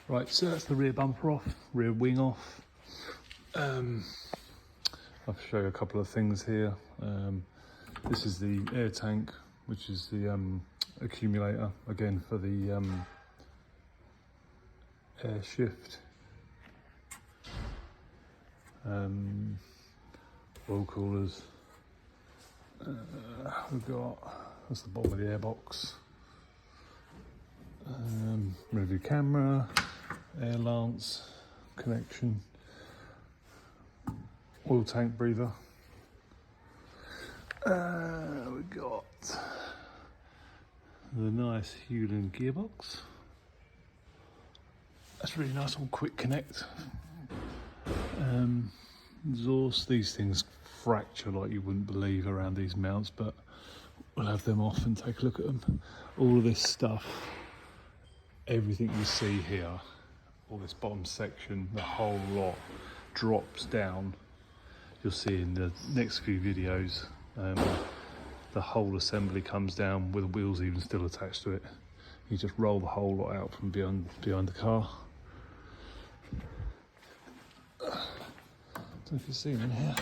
Right, so that's the rear bumper off, rear wing off. I'll show you a couple of things here. This is the air tank, which is the accumulator, again for the air shift. Oil coolers. We've got, that's the bottom of the airbox. Rear camera, air lance connection, oil tank breather. We've got the nice Hewland gearbox. That's really nice on quick connect. Exhaust, these things fracture like you wouldn't believe around these mounts, but we'll have them off and take a look at them. All of this stuff, everything you see here, all this bottom section, the whole lot drops down. You'll see in the next few videos, the whole assembly comes down with the wheels even still attached to it. You just roll the whole lot out from behind the car. Don't know if you've seen in here.